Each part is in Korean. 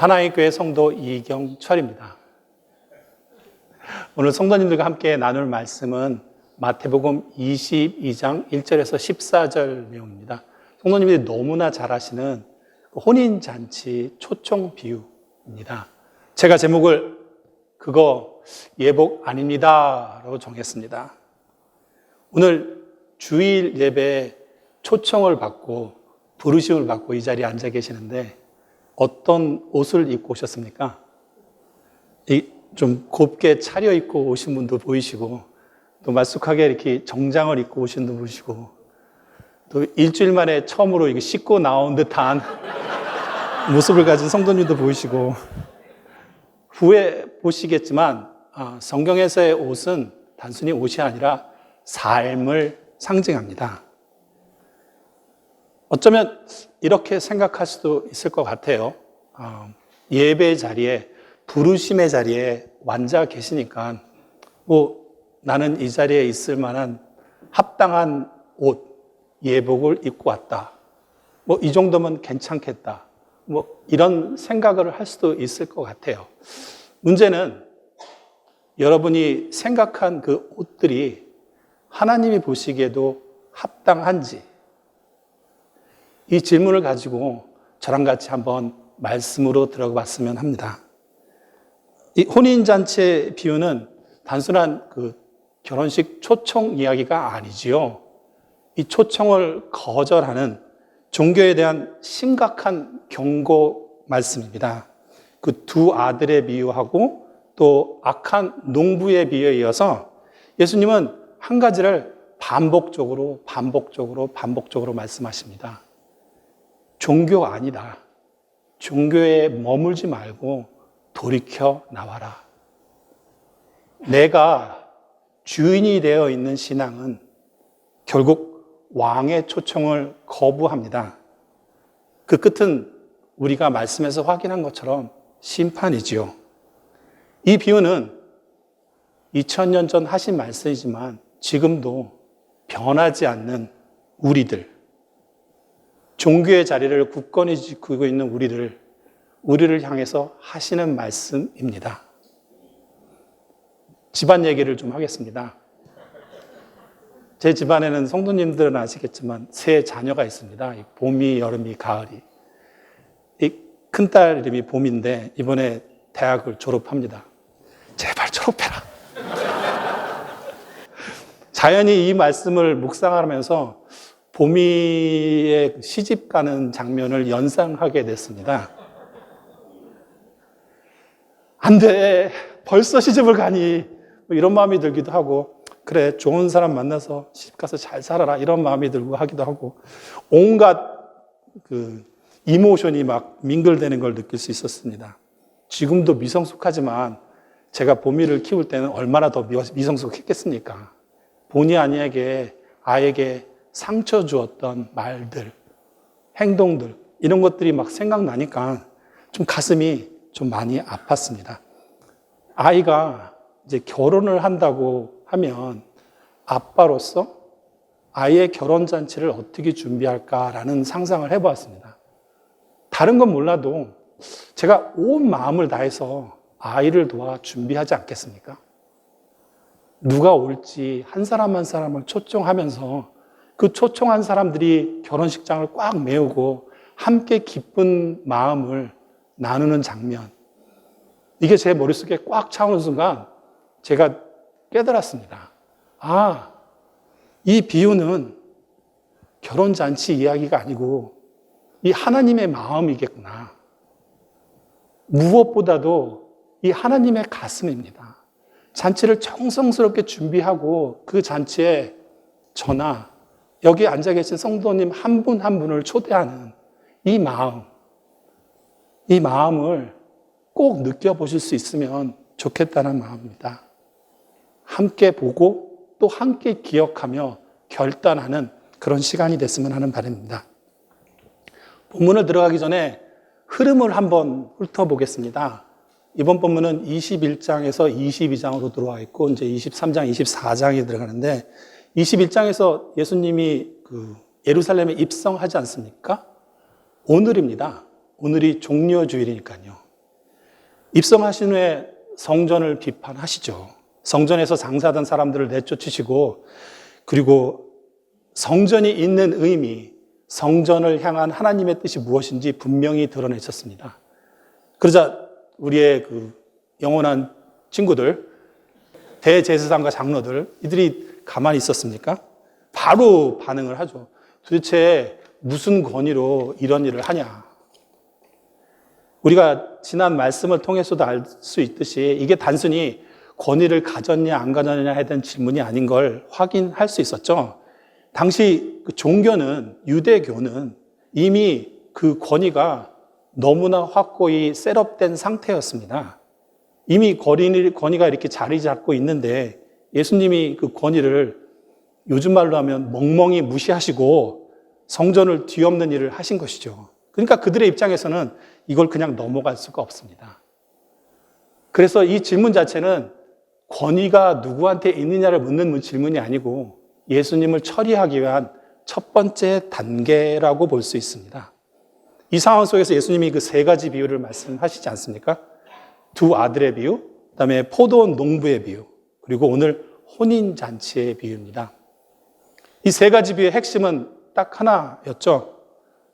하나의 교회 성도 이경철입니다. 오늘 성도님들과 함께 나눌 말씀은 마태복음 22장 1절에서 14절 내용입니다. 성도님들이 너무나 잘 아시는 혼인잔치 초청 비유입니다. 제가 제목을 그거 예복 아닙니다 라고 정했습니다. 오늘 주일 예배에 초청을 받고 부르심을 받고 이 자리에 앉아 계시는데 어떤 옷을 입고 오셨습니까? 좀 곱게 차려입고 오신 분도 보이시고 또 말쑥하게 이렇게 정장을 입고 오신 분도 보이시고 또 일주일 만에 처음으로 이게 씻고 나온 듯한 모습을 가진 성도님도 보이시고 후에 보시겠지만 성경에서의 옷은 단순히 옷이 아니라 삶을 상징합니다. 어쩌면 이렇게 생각할 수도 있을 것 같아요. 예배 자리에 부르심의 자리에 앉아 계시니까 나는 이 자리에 있을 만한 합당한 옷, 예복을 입고 왔다. 이 정도면 괜찮겠다. 이런 생각을 할 수도 있을 것 같아요. 문제는 여러분이 생각한 그 옷들이 하나님이 보시기에도 합당한지 이 질문을 가지고 저랑 같이 한번 말씀으로 들어가 봤으면 합니다. 이 혼인잔치의 비유는 단순한 결혼식 초청 이야기가 아니지요. 이 초청을 거절하는 종교에 대한 심각한 경고 말씀입니다. 그 두 아들의 비유하고 또 악한 농부의 비유에 이어서 예수님은 한 가지를 반복적으로 말씀하십니다. 종교 아니다. 종교에 머물지 말고 돌이켜 나와라. 내가 주인이 되어 있는 신앙은 결국 왕의 초청을 거부합니다. 그 끝은 우리가 말씀에서 확인한 것처럼 심판이지요. 이 비유는 2000년 전 하신 말씀이지만 지금도 변하지 않는 우리들, 종교의 자리를 굳건히 지키고 있는 우리를 향해서 하시는 말씀입니다. 집안 얘기를 좀 하겠습니다. 제 집안에는 성도님들은 아시겠지만 세 자녀가 있습니다. 봄이, 여름이, 가을이. 이 큰딸 이름이 봄인데 이번에 대학을 졸업합니다. 제발 졸업해라. 자연히 이 말씀을 묵상하면서 봄이의 시집 가는 장면을 연상하게 됐습니다. 안 돼. 벌써 시집을 가니. 이런 마음이 들기도 하고, 그래, 좋은 사람 만나서 시집 가서 잘 살아라. 이런 마음이 들고 하기도 하고, 온갖 이모션이 막 밍글대는 걸 느낄 수 있었습니다. 지금도 미성숙하지만 제가 봄이를 키울 때는 얼마나 더 미성숙했겠습니까? 본의 아이에게 상처 주었던 말들, 행동들, 이런 것들이 막 생각나니까 좀 가슴이 좀 많이 아팠습니다. 아이가 이제 결혼을 한다고 하면 아빠로서 아이의 결혼잔치를 어떻게 준비할까라는 상상을 해보았습니다. 다른 건 몰라도 제가 온 마음을 다해서 아이를 도와 준비하지 않겠습니까? 누가 올지 한 사람 한 사람을 초청하면서 그 초청한 사람들이 결혼식장을 꽉 메우고 함께 기쁜 마음을 나누는 장면, 이게 제 머릿속에 꽉 차오는 순간 제가 깨달았습니다. 이 비유는 결혼잔치 이야기가 아니고 이 하나님의 마음이겠구나. 무엇보다도 이 하나님의 가슴입니다. 잔치를 정성스럽게 준비하고 그 잔치에 저나 여기 앉아 계신 성도님 한 분 한 분을 초대하는 이 마음을 꼭 느껴보실 수 있으면 좋겠다는 마음입니다. 함께 보고 또 함께 기억하며 결단하는 그런 시간이 됐으면 하는 바람입니다. 본문을 들어가기 전에 흐름을 한번 훑어보겠습니다. 이번 본문은 21장에서 22장으로 들어와 있고 이제 23장, 24장이 들어가는데 21장에서 예수님이 예루살렘에 입성하지 않습니까? 오늘입니다. 오늘이 종려주일이니까요. 입성하신 후에 성전을 비판하시죠. 성전에서 장사하던 사람들을 내쫓으시고, 그리고 성전이 있는 의미, 성전을 향한 하나님의 뜻이 무엇인지 분명히 드러내셨습니다. 그러자 우리의 그 영원한 친구들, 대제사장과 장로들, 이들이 가만히 있었습니까? 바로 반응을 하죠. 도대체 무슨 권위로 이런 일을 하냐? 우리가 지난 말씀을 통해서도 알 수 있듯이 이게 단순히 권위를 가졌냐 안 가졌냐에 대한 질문이 아닌 걸 확인할 수 있었죠. 당시 그 종교는, 유대교는 이미 그 권위가 너무나 확고히 셋업된 상태였습니다. 이미 권위가 이렇게 자리 잡고 있는데 예수님이 그 권위를 요즘 말로 하면 멍멍이 무시하시고 성전을 뒤엎는 일을 하신 것이죠. 그러니까 그들의 입장에서는 이걸 그냥 넘어갈 수가 없습니다. 그래서 이 질문 자체는 권위가 누구한테 있느냐를 묻는 질문이 아니고 예수님을 처리하기 위한 첫 번째 단계라고 볼 수 있습니다. 이 상황 속에서 예수님이 그 세 가지 비유를 말씀하시지 않습니까? 두 아들의 비유, 그다음에 포도원 농부의 비유, 그리고 오늘 혼인잔치의 비유입니다. 이 세 가지 비유의 핵심은 딱 하나였죠.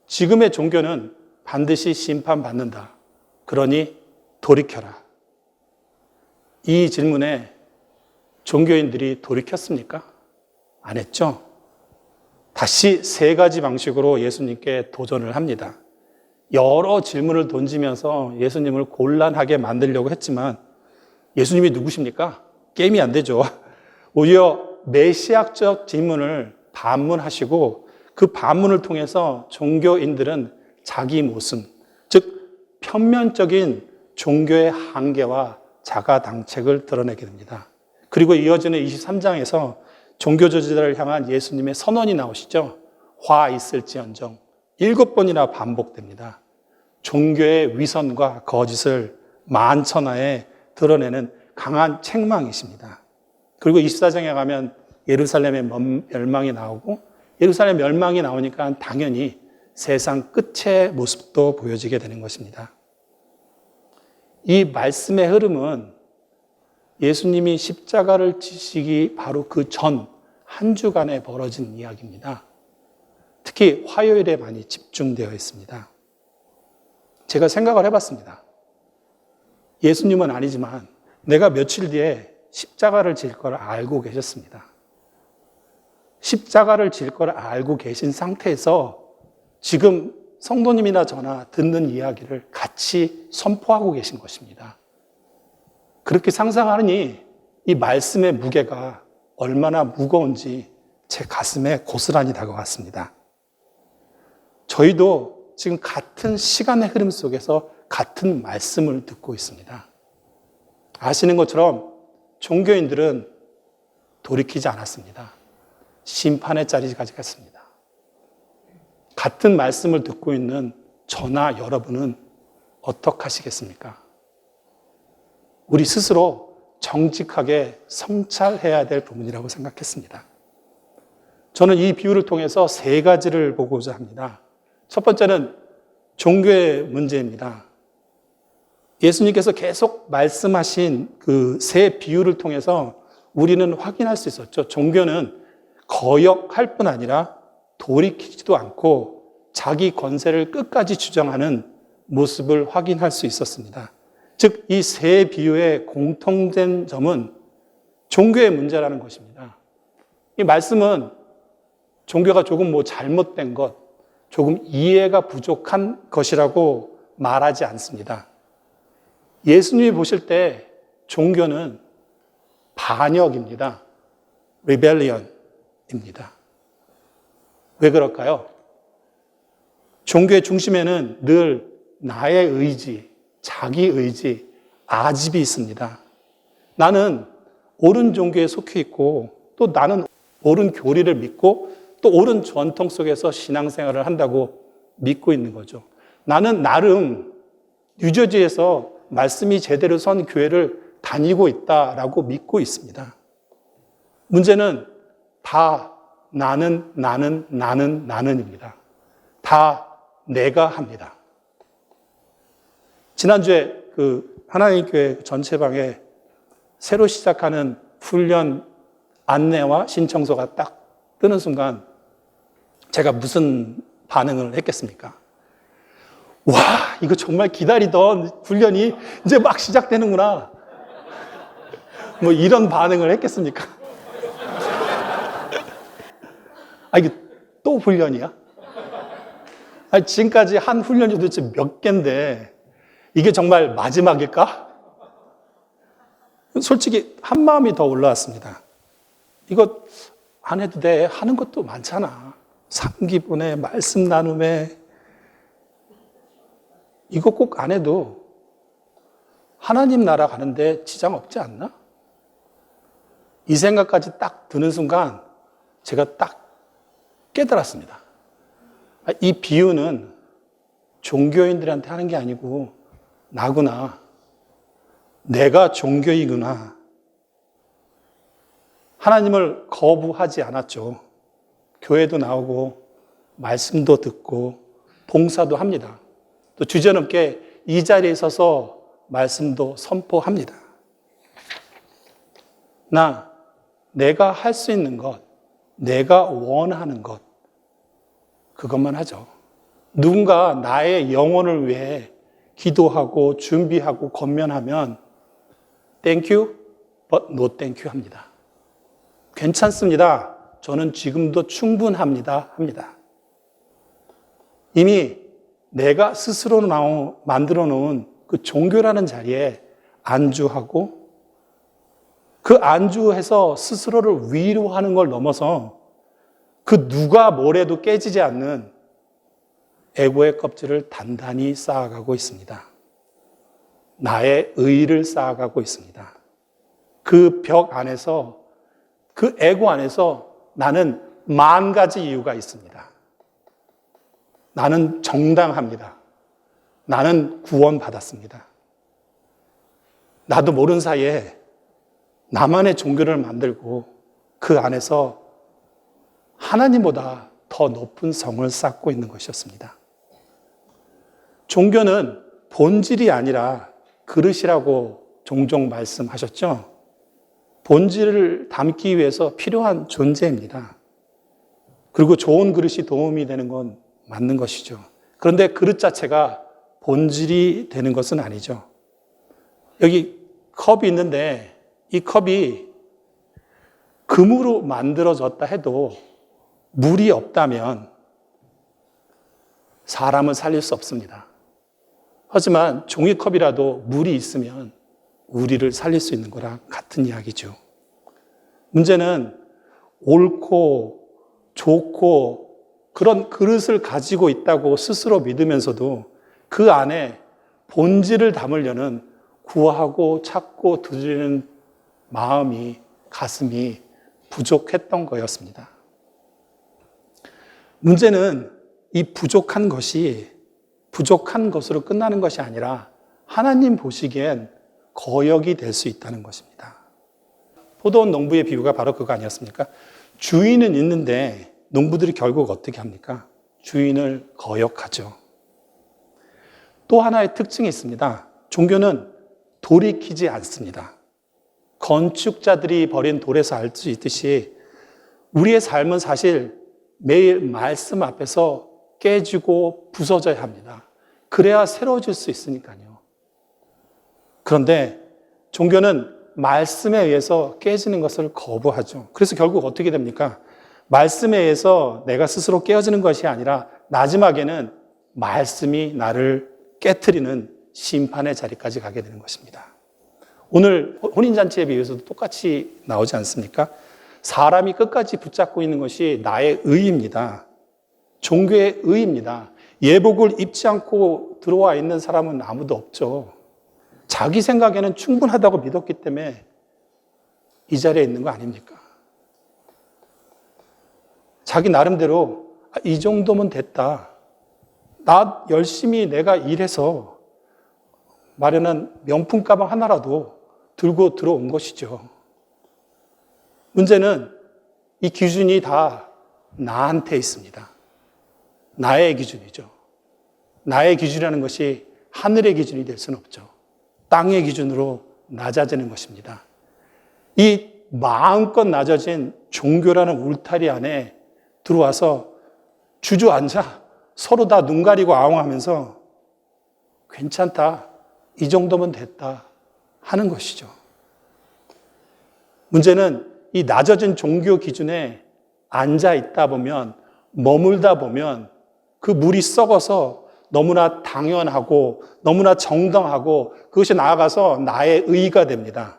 지금의 종교는 반드시 심판받는다. 그러니 돌이켜라. 이 질문에 종교인들이 돌이켰습니까? 안 했죠. 다시 세 가지 방식으로 예수님께 도전을 합니다. 여러 질문을 던지면서 예수님을 곤란하게 만들려고 했지만 예수님이 누구십니까? 게임이 안 되죠. 오히려 메시아적 질문을 반문하시고 그 반문을 통해서 종교인들은 자기 모습, 즉 편면적인 종교의 한계와 자가당책을 드러내게 됩니다. 그리고 이어지는 23장에서 종교 저지자를 향한 예수님의 선언이 나오시죠. 화 있을지언정 7번이나 반복됩니다. 종교의 위선과 거짓을 만천하에 드러내는 강한 책망이십니다. 그리고 24장에 가면 예루살렘의 멸망이 나오고 예루살렘 멸망이 나오니까 당연히 세상 끝의 모습도 보여지게 되는 것입니다. 이 말씀의 흐름은 예수님이 십자가를 지시기 바로 그 전 한 주간에 벌어진 이야기입니다. 특히 화요일에 많이 집중되어 있습니다. 제가 생각을 해봤습니다. 예수님은 아니지만 내가 며칠 뒤에 십자가를 질 걸 알고 계셨습니다. 십자가를 질 걸 알고 계신 상태에서 지금 성도님이나 저나 듣는 이야기를 같이 선포하고 계신 것입니다. 그렇게 상상하니 이 말씀의 무게가 얼마나 무거운지 제 가슴에 고스란히 다가왔습니다. 저희도 지금 같은 시간의 흐름 속에서 같은 말씀을 듣고 있습니다. 아시는 것처럼 종교인들은 돌이키지 않았습니다. 심판의 자리까지 갔습니다. 같은 말씀을 듣고 있는 저나 여러분은 어떻게 하시겠습니까? 우리 스스로 정직하게 성찰해야 될 부분이라고 생각했습니다. 저는 이 비유를 통해서 세 가지를 보고자 합니다. 첫 번째는 종교의 문제입니다. 예수님께서 계속 말씀하신 그 세 비유를 통해서 우리는 확인할 수 있었죠. 종교는 거역할 뿐 아니라 돌이키지도 않고 자기 권세를 끝까지 주장하는 모습을 확인할 수 있었습니다. 즉, 이 세 비유의 공통된 점은 종교의 문제라는 것입니다. 이 말씀은 종교가 조금 잘못된 것, 조금 이해가 부족한 것이라고 말하지 않습니다. 예수님이 보실 때 종교는 반역입니다. rebellion입니다. 왜 그럴까요? 종교의 중심에는 늘 나의 의지, 자기 의지, 아집이 있습니다. 나는 옳은 종교에 속해 있고 또 나는 옳은 교리를 믿고 또 옳은 전통 속에서 신앙생활을 한다고 믿고 있는 거죠. 나는 나름 뉴저지에서 말씀이 제대로 선 교회를 다니고 있다라고 믿고 있습니다. 문제는 다 나는입니다. 다 내가 합니다. 지난주에 그 하나님 교회 전체방에 새로 시작하는 훈련 안내와 신청서가 딱 뜨는 순간 제가 무슨 반응을 했겠습니까? 와, 이거 정말 기다리던 훈련이 이제 막 시작되는구나. 뭐 이런 반응을 했겠습니까? 아, 이게 또 훈련이야? 아니, 지금까지 한 훈련이 도대체 몇 개인데 이게 정말 마지막일까? 솔직히 한 마음이 더 올라왔습니다. 이거 안 해도 돼. 하는 것도 많잖아. 삼기분에 말씀 나눔에 이거 꼭 안 해도 하나님 나라 가는데 지장 없지 않나? 이 생각까지 딱 드는 순간 제가 딱 깨달았습니다. 이 비유는 종교인들한테 하는 게 아니고 나구나. 내가 종교이구나. 하나님을 거부하지 않았죠. 교회도 나오고 말씀도 듣고 봉사도 합니다. 또 주저넘게 이 자리에 서서 말씀도 선포합니다. 내가 할 수 있는 것, 내가 원하는 것, 그것만 하죠. 누군가 나의 영혼을 위해 기도하고 준비하고 권면하면 Thank you, but no thank you 합니다. 괜찮습니다. 저는 지금도 충분합니다. 합니다. 이미 내가 스스로 만들어 놓은 그 종교라는 자리에 안주하고 그 안주해서 스스로를 위로하는 걸 넘어서 그 누가 뭐래도 깨지지 않는 에고의 껍질을 단단히 쌓아가고 있습니다. 나의 의를 쌓아가고 있습니다. 그 벽 안에서, 그 에고 안에서 나는 10,000가지 이유가 있습니다. 나는 정당합니다. 나는 구원받았습니다. 나도 모르는 사이에 나만의 종교를 만들고 그 안에서 하나님보다 더 높은 성을 쌓고 있는 것이었습니다. 종교는 본질이 아니라 그릇이라고 종종 말씀하셨죠? 본질을 담기 위해서 필요한 존재입니다. 그리고 좋은 그릇이 도움이 되는 건 맞는 것이죠. 그런데 그릇 자체가 본질이 되는 것은 아니죠. 여기 컵이 있는데 이 컵이 금으로 만들어졌다 해도 물이 없다면 사람을 살릴 수 없습니다. 하지만 종이컵이라도 물이 있으면 우리를 살릴 수 있는 거랑 같은 이야기죠. 문제는 옳고 좋고 그런 그릇을 가지고 있다고 스스로 믿으면서도 그 안에 본질을 담으려는 구하고 찾고 두드리는 마음이, 가슴이 부족했던 거였습니다. 문제는 이 부족한 것이 부족한 것으로 끝나는 것이 아니라 하나님 보시기엔 거역이 될 수 있다는 것입니다. 포도원 농부의 비유가 바로 그거 아니었습니까? 주인은 있는데 농부들이 결국 어떻게 합니까? 주인을 거역하죠. 또 하나의 특징이 있습니다. 종교는 돌이키지 않습니다. 건축자들이 버린 돌에서 알 수 있듯이 우리의 삶은 사실 매일 말씀 앞에서 깨지고 부서져야 합니다. 그래야 새로워질 수 있으니까요. 그런데 종교는 말씀에 의해서 깨지는 것을 거부하죠. 그래서 결국 어떻게 됩니까? 말씀에 의해서 내가 스스로 깨어지는 것이 아니라 마지막에는 말씀이 나를 깨트리는 심판의 자리까지 가게 되는 것입니다. 오늘 혼인잔치에 비해서도 똑같이 나오지 않습니까? 사람이 끝까지 붙잡고 있는 것이 나의 의입니다. 종교의 의입니다. 예복을 입지 않고 들어와 있는 사람은 아무도 없죠. 자기 생각에는 충분하다고 믿었기 때문에 이 자리에 있는 거 아닙니까? 자기 나름대로 이 정도면 됐다. 나 열심히 내가 일해서 마련한 명품 가방 하나라도 들고 들어온 것이죠. 문제는 이 기준이 다 나한테 있습니다. 나의 기준이죠. 나의 기준이라는 것이 하늘의 기준이 될 수는 없죠. 땅의 기준으로 낮아지는 것입니다. 이 마음껏 낮아진 종교라는 울타리 안에 들어와서 주저앉아 서로 다 눈 가리고 아웅하면서 괜찮다, 이 정도면 됐다 하는 것이죠. 문제는 이 낮아진 종교 기준에 앉아 있다 보면, 머물다 보면 그 물이 썩어서 너무나 당연하고 너무나 정당하고 그것이 나아가서 나의 의의가 됩니다.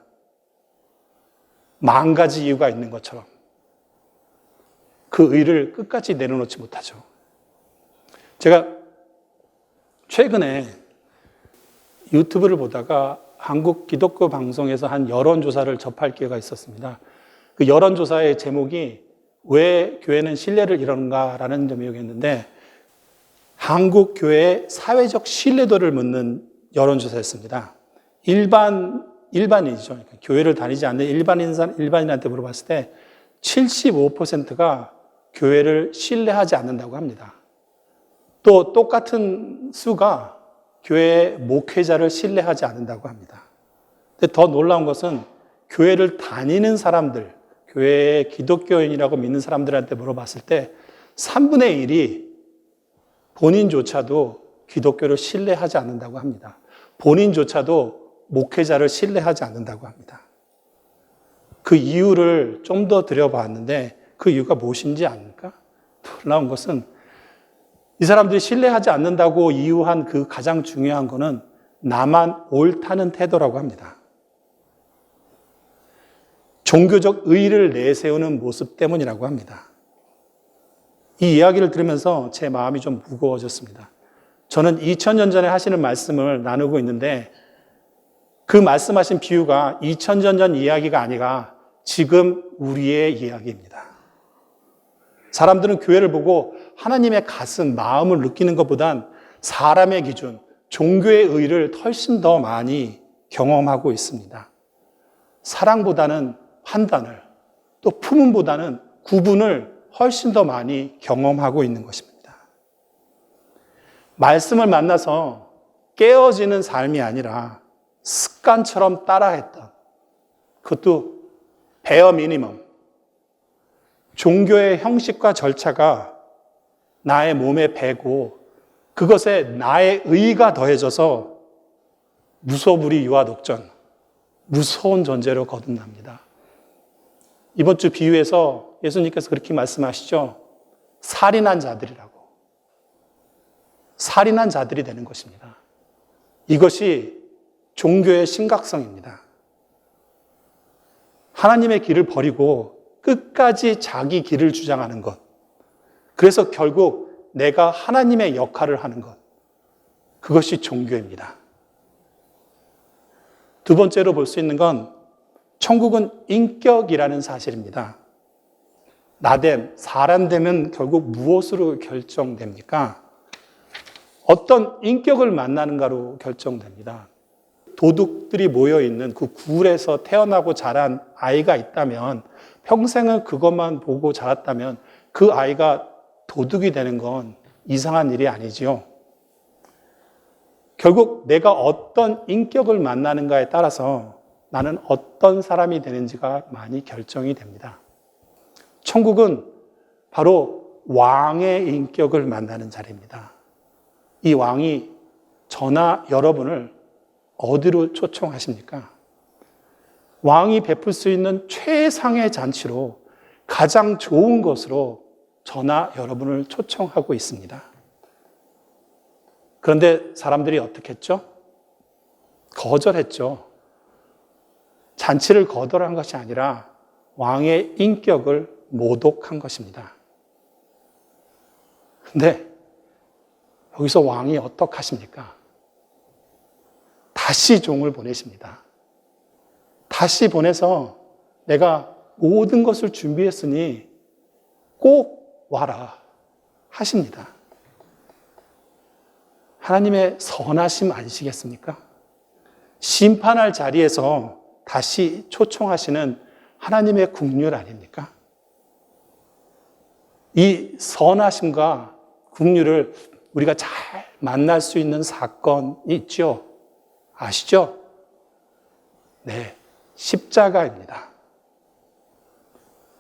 10,000가지 이유가 있는 것처럼 그 의의를 끝까지 내려놓지 못하죠. 제가 최근에 유튜브를 보다가 한국 기독교 방송에서 한 여론조사를 접할 기회가 있었습니다. 그 여론조사의 제목이 왜 교회는 신뢰를 잃었는가라는 제목이었는데, 한국 교회의 사회적 신뢰도를 묻는 여론조사였습니다. 일반인이죠. 그러니까 교회를 다니지 않는 일반인한테 물어봤을 때 75%가 교회를 신뢰하지 않는다고 합니다. 또 똑같은 수가 교회의 목회자를 신뢰하지 않는다고 합니다. 근데 더 놀라운 것은 교회를 다니는 사람들, 교회의 기독교인이라고 믿는 사람들한테 물어봤을 때 3분의 1이 본인조차도 기독교를 신뢰하지 않는다고 합니다. 본인조차도 목회자를 신뢰하지 않는다고 합니다. 그 이유를 좀 더 들여봤는데 그 이유가 무엇인지 아닙니까? 놀라운 것은 이 사람들이 신뢰하지 않는다고 이유한 그 가장 중요한 거는 나만 옳다는 태도라고 합니다. 종교적 의의를 내세우는 모습 때문이라고 합니다. 이 이야기를 들으면서 제 마음이 좀 무거워졌습니다. 저는 2000년 전에 하시는 말씀을 나누고 있는데 그 말씀하신 비유가 2000년 전 이야기가 아니라 지금 우리의 이야기입니다. 사람들은 교회를 보고 하나님의 가슴, 마음을 느끼는 것보단 사람의 기준, 종교의 의의를 훨씬 더 많이 경험하고 있습니다. 사랑보다는 판단을, 또 품음보다는 구분을 훨씬 더 많이 경험하고 있는 것입니다. 말씀을 만나서 깨어지는 삶이 아니라 습관처럼 따라했던, 그것도 베어 미니멈, 종교의 형식과 절차가 나의 몸에 배고 그것에 나의 의의가 더해져서 무소불위 유아독전, 무서운 존재로 거듭납니다. 이번 주 비유에서 예수님께서 그렇게 말씀하시죠. 살인한 자들이라고. 살인한 자들이 되는 것입니다. 이것이 종교의 심각성입니다. 하나님의 길을 버리고 끝까지 자기 길을 주장하는 것. 그래서 결국 내가 하나님의 역할을 하는 것. 그것이 종교입니다. 두 번째로 볼 수 있는 건 천국은 인격이라는 사실입니다. 나됨, 사람됨은 결국 무엇으로 결정됩니까? 어떤 인격을 만나는가로 결정됩니다. 도둑들이 모여있는 그 굴에서 태어나고 자란 아이가 있다면, 평생을 그것만 보고 자랐다면 그 아이가 도둑이 되는 건 이상한 일이 아니지요. 결국 내가 어떤 인격을 만나는가에 따라서 나는 어떤 사람이 되는지가 많이 결정이 됩니다. 천국은 바로 왕의 인격을 만나는 자리입니다. 이 왕이 저나 여러분을 어디로 초청하십니까? 왕이 베풀 수 있는 최상의 잔치로, 가장 좋은 것으로 저나 여러분을 초청하고 있습니다. 그런데 사람들이 어떻게 했죠? 거절했죠. 잔치를 거절한 것이 아니라 왕의 인격을 모독한 것입니다. 근데 여기서 왕이 어떡하십니까? 다시 종을 보내십니다. 다시 보내서 내가 모든 것을 준비했으니 꼭 와라 하십니다. 하나님의 선하심 아니시겠습니까? 심판할 자리에서 다시 초청하시는 하나님의 긍휼 아닙니까? 이 선하심과 긍휼을 우리가 잘 만날 수 있는 사건이 있죠. 아시죠? 네, 십자가입니다.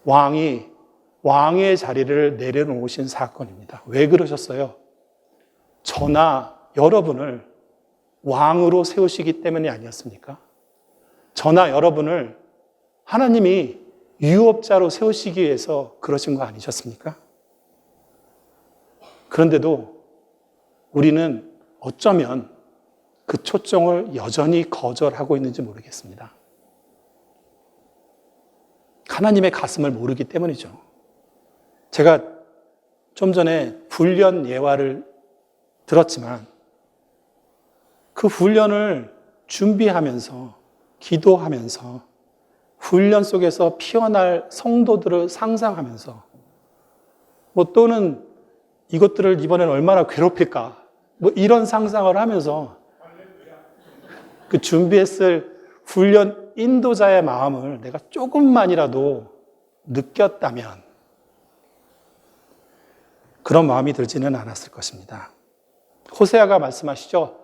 왕이 왕의 자리를 내려놓으신 사건입니다. 왜 그러셨어요? 저나 여러분을 왕으로 세우시기 때문이 아니었습니까? 저나 여러분을 하나님이 유업자로 세우시기 위해서 그러신 거 아니셨습니까? 그런데도 우리는 어쩌면 그 초청을 여전히 거절하고 있는지 모르겠습니다. 하나님의 가슴을 모르기 때문이죠. 제가 좀 전에 훈련 예화를 들었지만 그 훈련을 준비하면서 기도하면서 훈련 속에서 피어날 성도들을 상상하면서 또는 이것들을 이번엔 얼마나 괴롭힐까 이런 상상을 하면서 그 준비했을 훈련 인도자의 마음을 내가 조금만이라도 느꼈다면 그런 마음이 들지는 않았을 것입니다. 호세아가 말씀하시죠.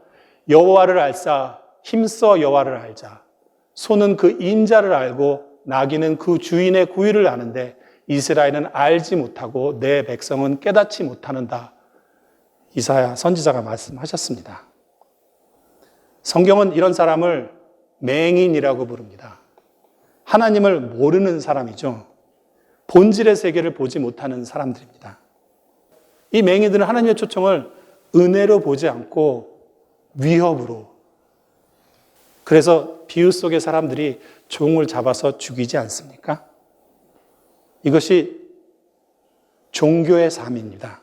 여호와를 알사 힘써 여호와를 알자. 소는 그 인자를 알고 나귀는 그 주인의 구유를 아는데 이스라엘은 알지 못하고 내 백성은 깨닫지 못하는다. 이사야 선지자가 말씀하셨습니다. 성경은 이런 사람을 맹인이라고 부릅니다. 하나님을 모르는 사람이죠. 본질의 세계를 보지 못하는 사람들입니다. 이 맹인들은 하나님의 초청을 은혜로 보지 않고 위협으로, 그래서 비유 속의 사람들이 종을 잡아서 죽이지 않습니까? 이것이 종교의 삶입니다.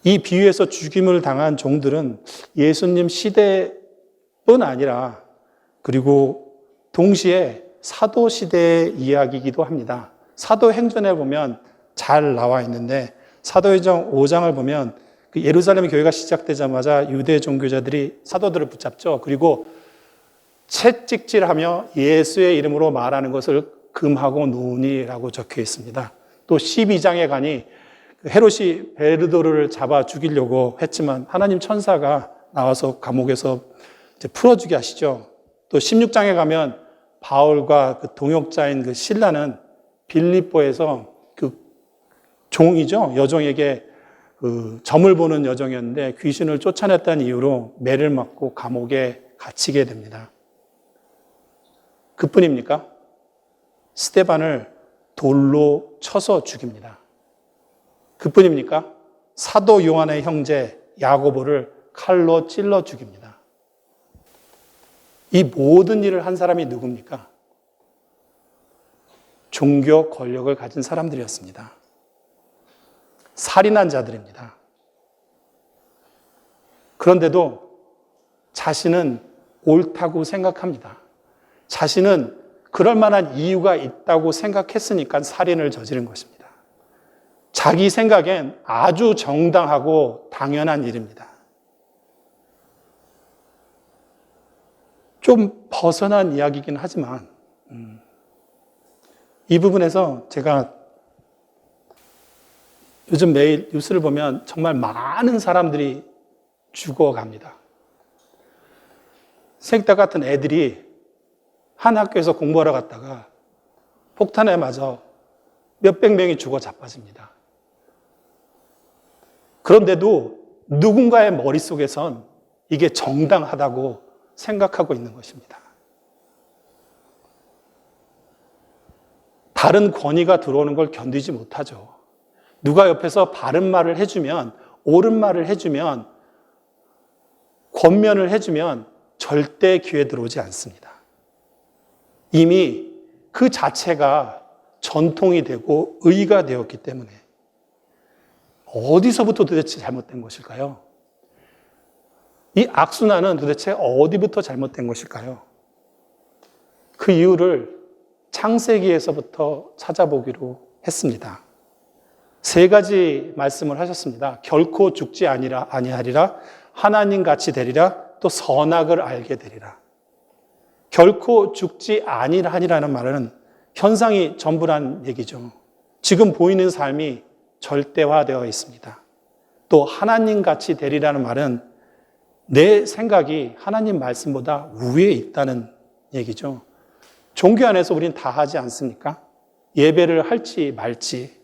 이 비유에서 죽임을 당한 종들은 예수님 시대뿐 아니라 그리고 동시에 사도 시대의 이야기이기도 합니다. 사도행전에 보면 잘 나와 있는데 사도행전 5장을 보면 그 예루살렘 교회가 시작되자마자 유대 종교자들이 사도들을 붙잡죠. 그리고 채찍질하며 예수의 이름으로 말하는 것을 금하고 노니라고 적혀 있습니다. 또 12장에 가니 헤롯이 베르도르를 잡아 죽이려고 했지만 하나님 천사가 나와서 감옥에서 이제 풀어주게 하시죠. 또 16장에 가면 바울과 그 동역자인 그 실라는 빌립보에서 그 종이죠. 여종에게 그 점을 보는 여종이었는데 귀신을 쫓아냈다는 이유로 매를 맞고 감옥에 갇히게 됩니다. 그뿐입니까? 스데반을 돌로 쳐서 죽입니다. 그뿐입니까? 사도 요한의 형제 야고보를 칼로 찔러 죽입니다. 이 모든 일을 한 사람이 누굽니까? 종교 권력을 가진 사람들이었습니다. 살인한 자들입니다. 그런데도 자신은 옳다고 생각합니다. 자신은 그럴 만한 이유가 있다고 생각했으니까 살인을 저지른 것입니다. 자기 생각엔 아주 정당하고 당연한 일입니다. 좀 벗어난 이야기이긴 하지만 이 부분에서 제가 요즘 매일 뉴스를 보면 정말 많은 사람들이 죽어갑니다. 생딸 같은 애들이 한 학교에서 공부하러 갔다가 폭탄에 맞아 몇백 명이 죽어 자빠집니다. 그런데도 누군가의 머릿속에선 이게 정당하다고 생각하고 있는 것입니다. 다른 권위가 들어오는 걸 견디지 못하죠. 누가 옆에서 바른 말을 해주면, 옳은 말을 해주면, 권면을 해주면 절대 귀에 들어오지 않습니다. 이미 그 자체가 전통이 되고 의가 되었기 때문에 어디서부터 도대체 잘못된 것일까요? 이 악순환은 도대체 어디부터 잘못된 것일까요? 그 이유를 창세기에서부터 찾아보기로 했습니다. 3가지 말씀을 하셨습니다. 결코 죽지 아니하리라, 하나님같이 되리라, 또 선악을 알게 되리라. 결코 죽지 아니하리라는 말은 현상이 전부란 얘기죠. 지금 보이는 삶이 절대화되어 있습니다. 또 하나님같이 되리라는 말은 내 생각이 하나님 말씀보다 위에 있다는 얘기죠. 종교 안에서 우리는 다 하지 않습니까? 예배를 할지 말지,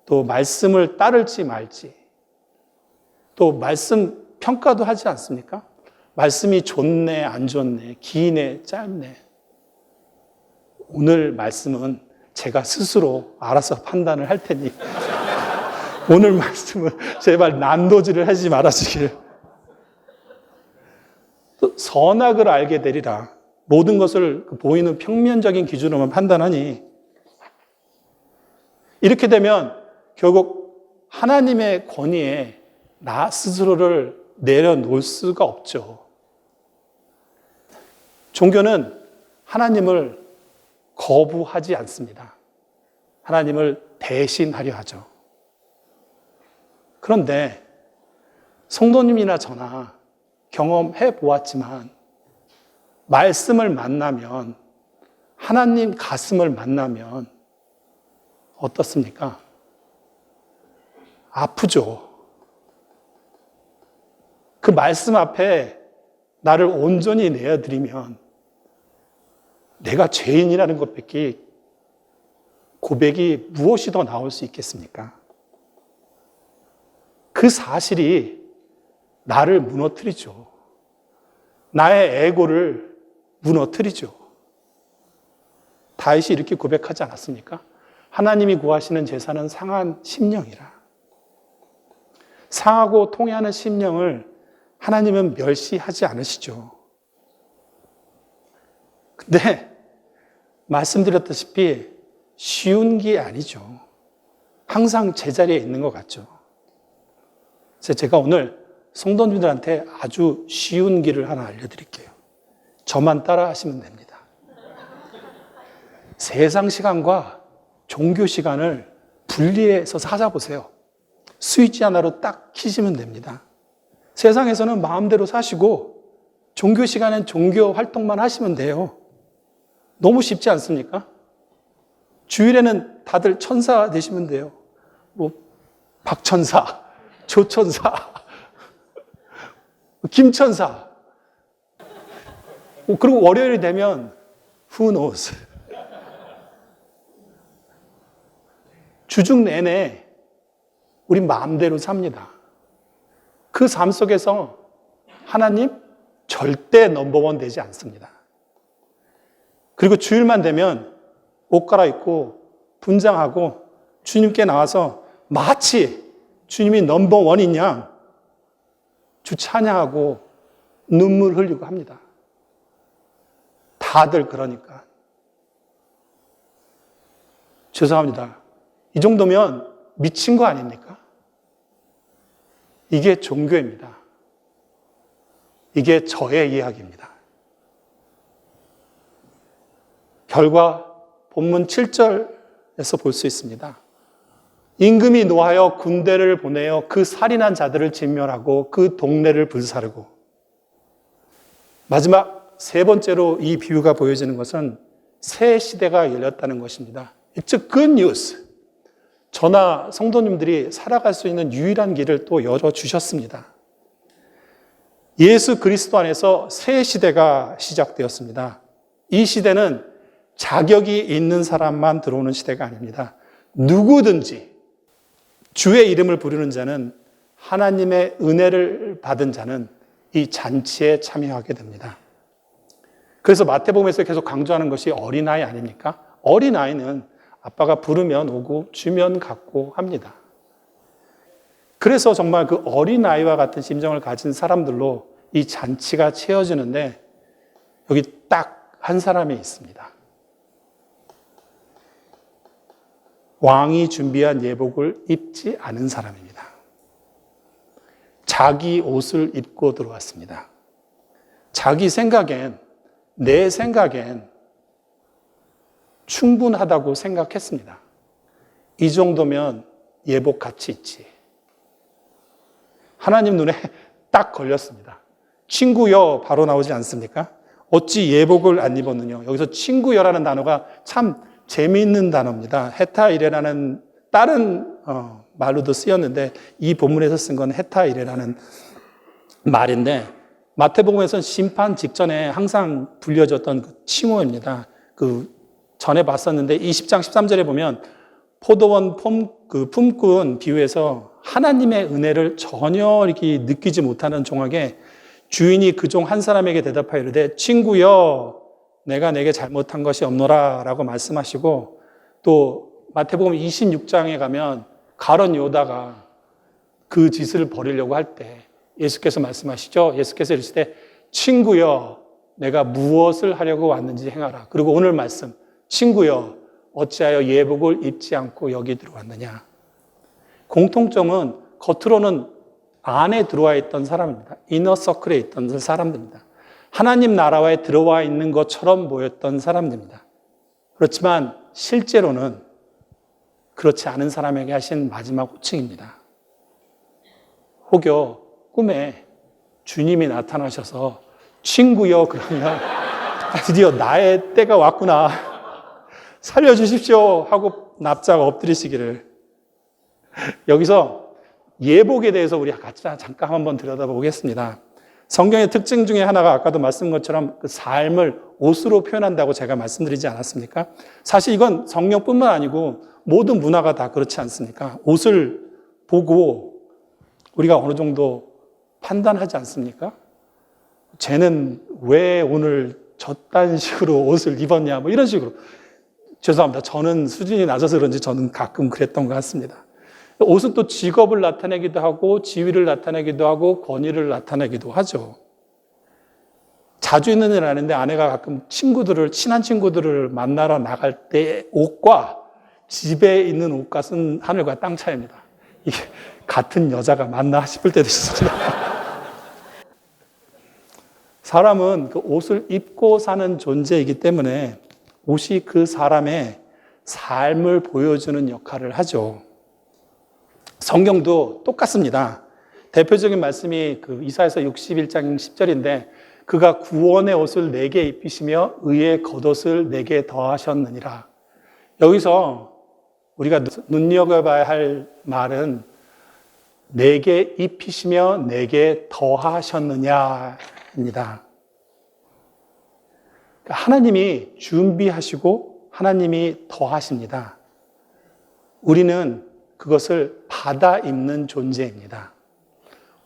또 말씀을 따를지 말지, 또 말씀 평가도 하지 않습니까? 말씀이 좋네, 안 좋네, 기네, 짧네. 오늘 말씀은 제가 스스로 알아서 판단을 할 테니 오늘 말씀은 제발 난도질을 하지 말아주길. 또 선악을 알게 되리라. 모든 것을 보이는 평면적인 기준으로만 판단하니 이렇게 되면 결국 하나님의 권위에 나 스스로를 내려놓을 수가 없죠. 종교는 하나님을 거부하지 않습니다. 하나님을 대신하려 하죠. 그런데 성도님이나 저나 경험해 보았지만 말씀을 만나면, 하나님 가슴을 만나면 어떻습니까? 아프죠. 그 말씀 앞에 나를 온전히 내어드리면 내가 죄인이라는 것밖에 고백이 무엇이 더 나올 수 있겠습니까? 그 사실이 나를 무너뜨리죠. 나의 에고를 무너뜨리죠. 다윗이 이렇게 고백하지 않았습니까? 하나님이 구하시는 제사는 상한 심령이라. 상하고 통해하는 심령을 하나님은 멸시하지 않으시죠. 근데 말씀드렸다시피 쉬운 게 아니죠. 항상 제자리에 있는 것 같죠. 그래서 제가 오늘 성도님들한테 아주 쉬운 길을 하나 알려드릴게요. 저만 따라 하시면 됩니다. 세상 시간과 종교 시간을 분리해서 찾아보세요. 스위치 하나로 딱 켜시면 됩니다. 세상에서는 마음대로 사시고 종교 시간엔 종교 활동만 하시면 돼요. 너무 쉽지 않습니까? 주일에는 다들 천사 되시면 돼요. 뭐 박천사, 조천사, 김천사. 그리고 월요일이 되면 who knows. 주중 내내 우리 마음대로 삽니다. 그 삶 속에서 하나님 절대 넘버원 되지 않습니다. 그리고 주일만 되면 옷 갈아입고 분장하고 주님께 나와서 마치 주님이 넘버원인 양 주 찬양하고 눈물 흘리고 합니다. 다들 그러니까. 죄송합니다. 이 정도면 미친 거 아닙니까? 이게 종교입니다. 이게 저의 이야기입니다. 결과 본문 7절에서 볼 수 있습니다. 임금이 노하여 군대를 보내어 그 살인한 자들을 진멸하고 그 동네를 불사르고. 마지막 세 번째로 이 비유가 보여지는 것은 새 시대가 열렸다는 것입니다. It's a good news. 저나 성도님들이 살아갈 수 있는 유일한 길을 또 열어주셨습니다. 예수 그리스도 안에서 새 시대가 시작되었습니다. 이 시대는 자격이 있는 사람만 들어오는 시대가 아닙니다. 누구든지 주의 이름을 부르는 자는, 하나님의 은혜를 받은 자는 이 잔치에 참여하게 됩니다. 그래서 마태복음에서 계속 강조하는 것이 어린아이 아닙니까? 어린아이는 아빠가 부르면 오고 주면 갖고 합니다. 그래서 정말 그 어린아이와 같은 심정을 가진 사람들로 이 잔치가 채워지는데 여기 딱 한 사람이 있습니다. 왕이 준비한 예복을 입지 않은 사람입니다. 자기 옷을 입고 들어왔습니다. 자기 생각엔, 내 생각엔 충분하다고 생각했습니다. 이 정도면 예복 가치 있지. 하나님 눈에 딱 걸렸습니다. 친구여 바로 나오지 않습니까? 어찌 예복을 안 입었느냐. 여기서 친구여라는 단어가 참 재미있는 단어입니다. 헤타이레라는 다른 말로도 쓰였는데 이 본문에서 쓴 건 헤타이레라는 말인데 마태복음에서는 심판 직전에 항상 불려졌던 그 칭호입니다. 그 전에 봤었는데 20장 13절에 보면 포도원 품꾼 비유에서 하나님의 은혜를 전혀 이렇게 느끼지 못하는 종에게 주인이 그 종 한 사람에게 대답하여 이르되 친구여 내가 내게 잘못한 것이 없노라 라고 말씀하시고, 또 마태복음 26장에 가면 가룟 요다가 그 짓을 벌이려고 할 때 예수께서 말씀하시죠. 예수께서 이르시되 친구여 내가 무엇을 하려고 왔는지 행하라. 그리고 오늘 말씀 친구여 어찌하여 예복을 입지 않고 여기 들어왔느냐. 공통점은 겉으로는 안에 들어와 있던 사람입니다. 이너 서클에 있던 사람들입니다. 하나님 나라에 들어와 있는 것처럼 보였던 사람들입니다. 그렇지만 실제로는 그렇지 않은 사람에게 하신 마지막 호칭입니다. 혹여 꿈에 주님이 나타나셔서 친구여 그러면 드디어 나의 때가 왔구나 살려주십시오 하고 납작 엎드리시기를. 여기서 예복에 대해서 우리 같이 잠깐 한번 들여다보겠습니다. 성경의 특징 중에 하나가 아까도 말씀한 것처럼 그 삶을 옷으로 표현한다고 제가 말씀드리지 않았습니까? 사실 이건 성경뿐만 아니고 모든 문화가 다 그렇지 않습니까? 옷을 보고 우리가 어느 정도 판단하지 않습니까? 쟤는 왜 오늘 저딴 식으로 옷을 입었냐 뭐 이런 식으로. 죄송합니다. 저는 수준이 낮아서 그런지 저는 가끔 그랬던 것 같습니다. 옷은 또 직업을 나타내기도 하고 지위를 나타내기도 하고 권위를 나타내기도 하죠. 자주 있는 일 아닌데 아내가 가끔 친한 친구들을 만나러 나갈 때 옷과 집에 있는 옷값은 하늘과 땅 차이입니다. 이게 같은 여자가 맞나 싶을 때도 있습니다. 사람은 그 옷을 입고 사는 존재이기 때문에 옷이 그 사람의 삶을 보여주는 역할을 하죠. 성경도 똑같습니다. 대표적인 말씀이 그 이사야서 61장 10절인데 그가 구원의 옷을 내게 입히시며 의의 겉옷을 내게 더하셨느니라. 여기서 우리가 눈여겨봐야 할 말은 내게 입히시며 내게 더하셨느냐입니다. 하나님이 준비하시고 하나님이 더하십니다. 우리는 그것을 받아 입는 존재입니다.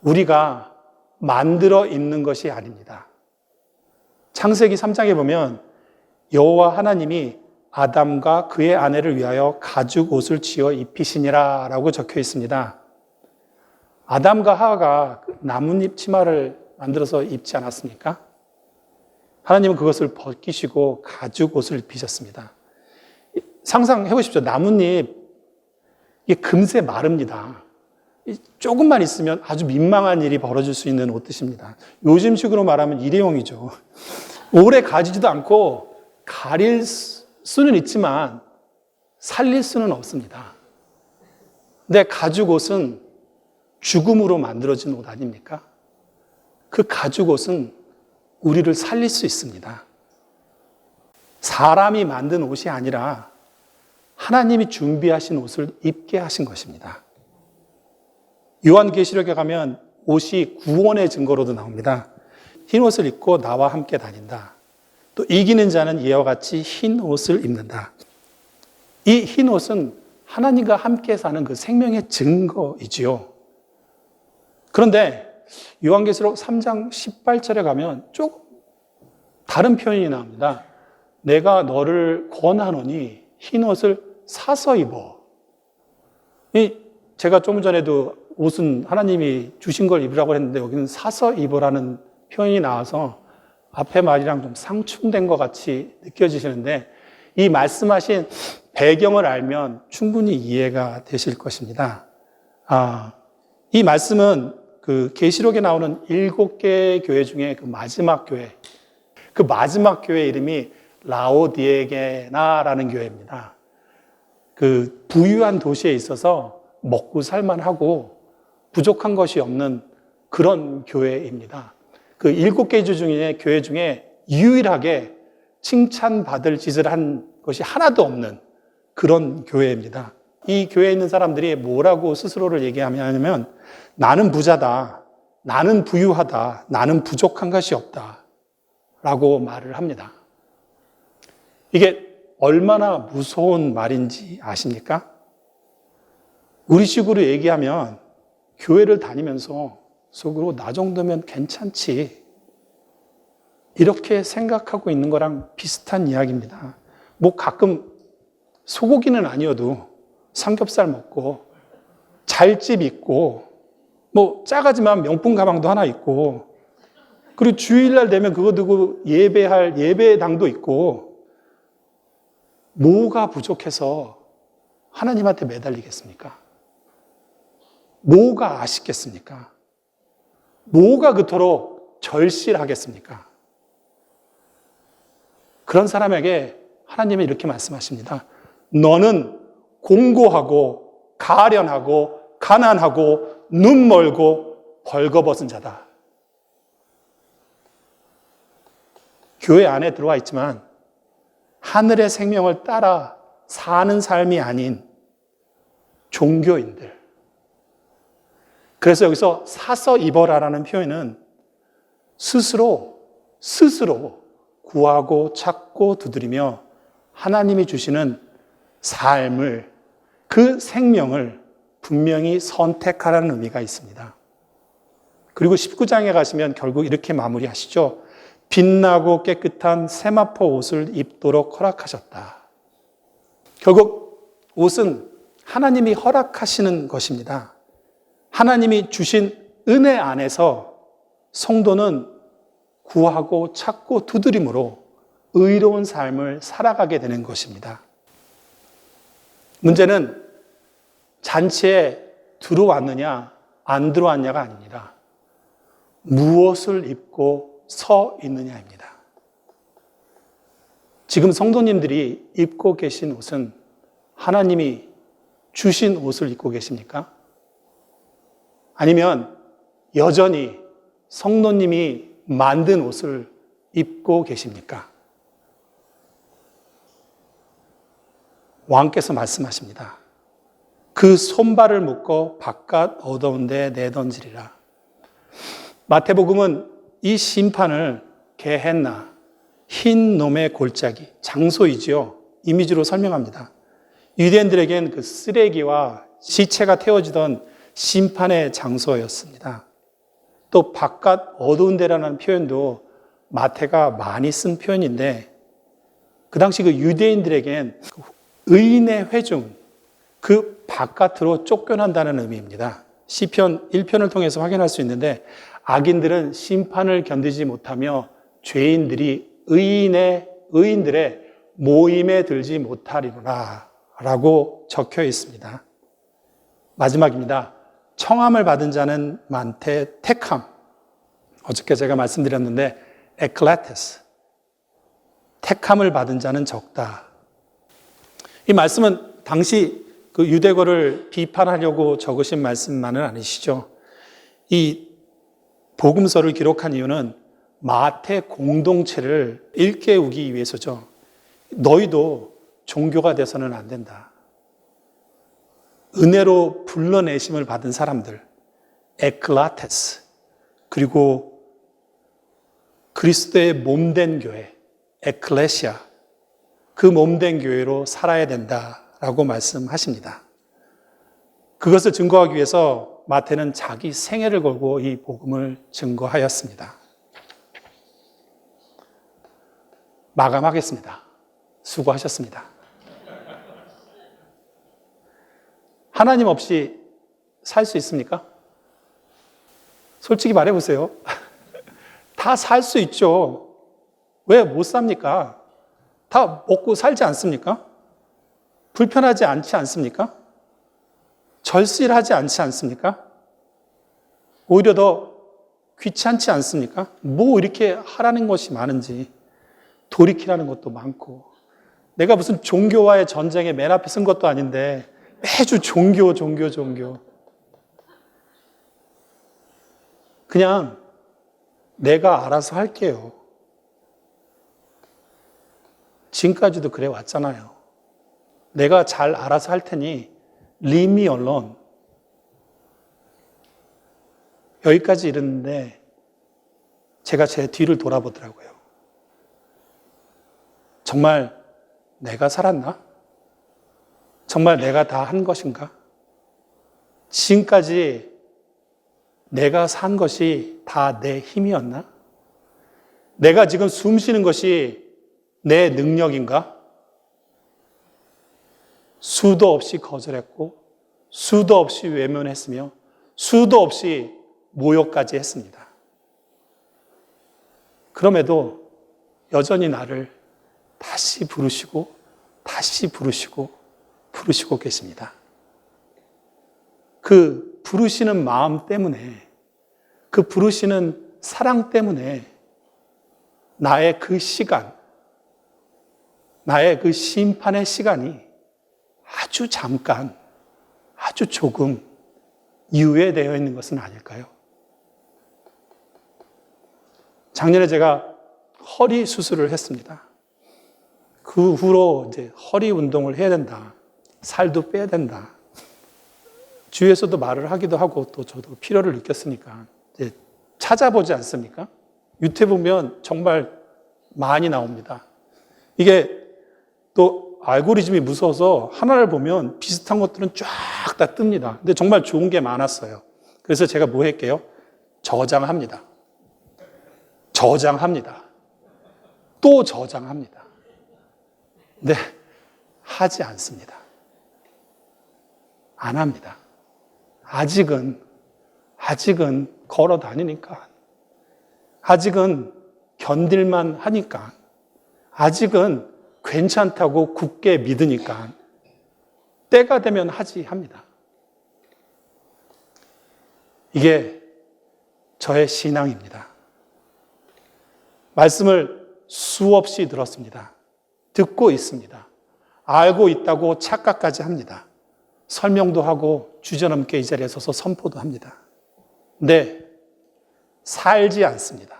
우리가 만들어 입는 것이 아닙니다. 창세기 3장에 보면 여호와 하나님이 아담과 그의 아내를 위하여 가죽 옷을 지어 입히시니라 라고 적혀 있습니다. 아담과 하와가 나뭇잎 치마를 만들어서 입지 않았습니까? 하나님은 그것을 벗기시고 가죽 옷을 입히셨습니다. 상상해 보십시오. 나뭇잎 이게 금세 마릅니다. 조금만 있으면 아주 민망한 일이 벌어질 수 있는 옷뜻입니다. 요즘식으로 말하면 일회용이죠. 오래 가지지도 않고 가릴 수는 있지만 살릴 수는 없습니다. 근데 가죽 옷은 죽음으로 만들어진 옷 아닙니까? 그 가죽 옷은 우리를 살릴 수 있습니다. 사람이 만든 옷이 아니라 하나님이 준비하신 옷을 입게 하신 것입니다. 요한계시록에 가면 옷이 구원의 증거로도 나옵니다. 흰 옷을 입고 나와 함께 다닌다. 또 이기는 자는 이와 같이 흰 옷을 입는다. 이 흰 옷은 하나님과 함께 사는 그 생명의 증거이지요. 그런데 요한계시록 3장 18절에 가면 조금 다른 표현이 나옵니다. 내가 너를 권하노니 흰 옷을 사서 입어. 제가 조금 전에도 옷은 하나님이 주신 걸 입으라고 했는데 여기는 사서 입으라는 표현이 나와서 앞에 말이랑 좀 상충된 것 같이 느껴지시는데 이 말씀하신 배경을 알면 충분히 이해가 되실 것입니다. 이 말씀은 그 계시록에 나오는 7개의 교회 중에 그 마지막 교회, 그 마지막 교회 이름이 라오디게나라는 교회입니다. 그 부유한 도시에 있어서 먹고 살만하고 부족한 것이 없는 그런 교회입니다. 그 7개 중에 교회 중에 유일하게 칭찬받을 짓을 한 것이 하나도 없는 그런 교회입니다. 이 교회에 있는 사람들이 뭐라고 스스로를 얘기하냐면 나는 부자다. 나는 부유하다, 나는 부족한 것이 없다 라고 말을 합니다. 이게 얼마나 무서운 말인지 아십니까? 우리 식으로 얘기하면 교회를 다니면서 속으로 나 정도면 괜찮지 이렇게 생각하고 있는 거랑 비슷한 이야기입니다. 뭐 가끔 소고기는 아니어도 삼겹살 먹고 잘 집 있고 뭐 작아지만 명품 가방도 하나 있고 그리고 주일날 되면 그거 두고 예배할 예배당도 있고 뭐가 부족해서 하나님한테 매달리겠습니까? 뭐가 아쉽겠습니까? 뭐가 그토록 절실하겠습니까? 그런 사람에게 하나님은 이렇게 말씀하십니다. 너는 공고하고 가련하고 가난하고 눈 멀고 벌거벗은 자다. 교회 안에 들어와 있지만 하늘의 생명을 따라 사는 삶이 아닌 종교인들. 그래서 여기서 사서 입어라라는 표현은 스스로 구하고 찾고 두드리며 하나님이 주시는 삶을, 그 생명을 분명히 선택하라는 의미가 있습니다. 그리고 19장에 가시면 결국 이렇게 마무리하시죠. 빛나고 깨끗한 세마포 옷을 입도록 허락하셨다. 결국 옷은 하나님이 허락하시는 것입니다. 하나님이 주신 은혜 안에서 성도는 구하고 찾고 두드림으로 의로운 삶을 살아가게 되는 것입니다. 문제는 잔치에 들어왔느냐 안 들어왔냐가 아닙니다. 무엇을 입고 서 있느냐입니다. 지금 성도님들이 입고 계신 옷은 하나님이 주신 옷을 입고 계십니까? 아니면 여전히 성도님이 만든 옷을 입고 계십니까? 왕께서 말씀하십니다. 그 손발을 묶어 바깥 어두운 데 내던지리라. 마태복음은 이 심판을 게헨나, 흰 놈의 골짜기, 장소이지요. 이미지로 설명합니다. 유대인들에겐 그 쓰레기와 시체가 태워지던 심판의 장소였습니다. 또 바깥 어두운 데라는 표현도 마태가 많이 쓴 표현인데 그 당시 그 유대인들에겐 의인의 회중, 그 바깥으로 쫓겨난다는 의미입니다. 시편 1편을 통해서 확인할 수 있는데 악인들은 심판을 견디지 못하며 죄인들이 의인들의 모임에 들지 못하리라 라고 적혀 있습니다. 마지막입니다. 청함을 받은 자는 많되 택함. 어저께 제가 말씀드렸는데 에클레테스. 택함을 받은 자는 적다. 이 말씀은 당시 그 유대거를 비판하려고 적으신 말씀만은 아니시죠. 이 복음서를 기록한 이유는 마태 공동체를 일깨우기 위해서죠. 너희도 종교가 돼서는 안 된다. 은혜로 불러내심을 받은 사람들, 에클라테스, 그리고 그리스도의 몸된 교회, 에클레시아, 그 몸된 교회로 살아야 된다라고 말씀하십니다. 그것을 증거하기 위해서 마태는 자기 생애를 걸고 이 복음을 증거하였습니다. 마감하겠습니다. 수고하셨습니다. 하나님 없이 살 수 있습니까? 솔직히 말해보세요. 다 살 수 있죠. 왜 못 삽니까? 다 먹고 살지 않습니까? 불편하지 않지 않습니까? 절실하지 않지 않습니까? 오히려 더 귀찮지 않습니까? 뭐 이렇게 하라는 것이 많은지 돌이키라는 것도 많고 내가 무슨 종교와의 전쟁에 맨 앞에 쓴 것도 아닌데 매주 종교. 그냥 내가 알아서 할게요. 지금까지도 그래 왔잖아요. 내가 잘 알아서 할 테니 leave me alone. 여기까지 이르는데 제가 제 뒤를 돌아보더라고요. 정말 내가 살았나? 정말 내가 다 한 것인가? 지금까지 내가 산 것이 다 내 힘이었나? 내가 지금 숨 쉬는 것이 내 능력인가? 수도 없이 거절했고, 수도 없이 외면했으며, 수도 없이 모욕까지 했습니다. 그럼에도 여전히 나를 다시 부르시고, 다시 부르시고, 부르시고 계십니다. 그 부르시는 마음 때문에, 그 부르시는 사랑 때문에 나의 그 시간, 나의 그 심판의 시간이 아주 잠깐, 아주 조금 유예되어 있는 것은 아닐까요? 작년에 제가 허리 수술을 했습니다. 그 후로 이제 허리 운동을 해야 된다. 살도 빼야 된다. 주위에서도 말을 하기도 하고 또 저도 필요를 느꼈으니까 이제 찾아보지 않습니까? 유튜브 보면 정말 많이 나옵니다. 이게 또 알고리즘이 무서워서 하나를 보면 비슷한 것들은 쫙 다 뜹니다. 근데 정말 좋은 게 많았어요. 그래서 제가 뭐 할게요? 저장합니다. 저장합니다. 또 저장합니다. 근데 하지 않습니다. 안 합니다. 아직은 걸어 다니니까. 아직은 견딜만 하니까. 아직은 괜찮다고 굳게 믿으니까. 때가 되면 하지 합니다. 이게 저의 신앙입니다. 말씀을 수없이 들었습니다. 듣고 있습니다. 알고 있다고 착각까지 합니다. 설명도 하고 주저넘게 이 자리에 서서 선포도 합니다. 근데 살지 않습니다.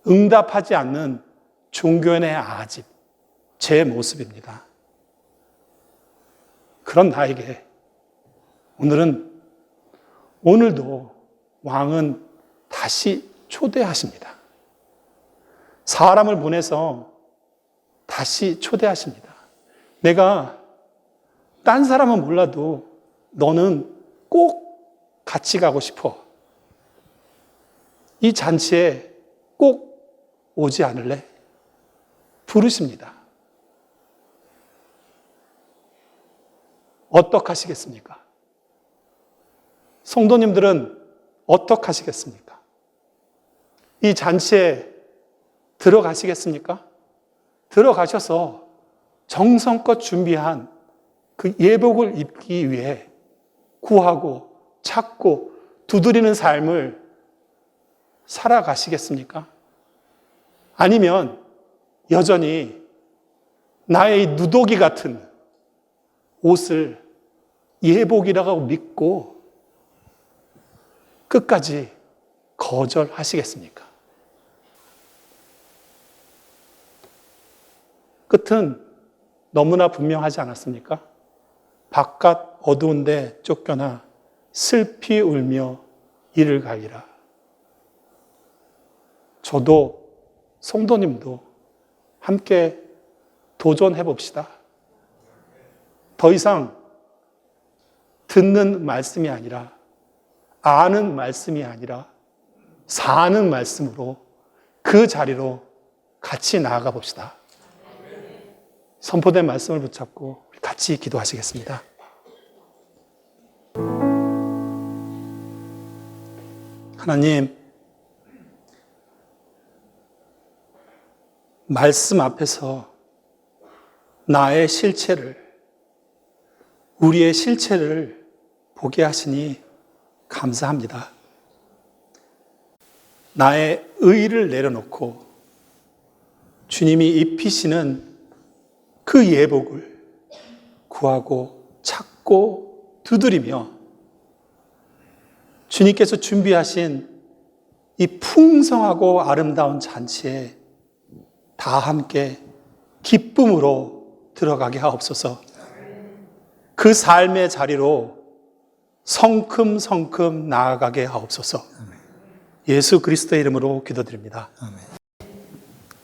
응답하지 않는 종교인의 아집, 제 모습입니다. 그런 나에게 오늘도 왕은 다시 초대하십니다. 사람을 보내서 다시 초대하십니다. 내가 딴 사람은 몰라도 너는 꼭 같이 가고 싶어. 이 잔치에 꼭 오지 않을래? 부르십니다. 어떡하시겠습니까? 성도님들은 어떡하시겠습니까? 이 잔치에 들어가시겠습니까? 들어가셔서 정성껏 준비한 그 예복을 입기 위해 구하고 찾고 두드리는 삶을 살아가시겠습니까? 아니면 여전히 나의 누더기 같은 옷을 예복이라고 믿고 끝까지 거절하시겠습니까? 끝은 너무나 분명하지 않았습니까? 바깥 어두운데 쫓겨나 슬피 울며 이를 가리라. 저도 성도님도 함께 도전해 봅시다. 더 이상 듣는 말씀이 아니라 아는 말씀이 아니라 사는 말씀으로 그 자리로 같이 나아가 봅시다. 선포된 말씀을 붙잡고 같이 기도하시겠습니다. 하나님, 말씀 앞에서 나의 실체를, 우리의 실체를 보게 하시니 감사합니다. 나의 의의를 내려놓고 주님이 입히시는 그 예복을 구하고 찾고 두드리며 주님께서 준비하신 이 풍성하고 아름다운 잔치에 다 함께 기쁨으로 들어가게 하옵소서. 그 삶의 자리로 성큼성큼 나아가게 하옵소서. 예수 그리스도의 이름으로 기도드립니다. 아멘.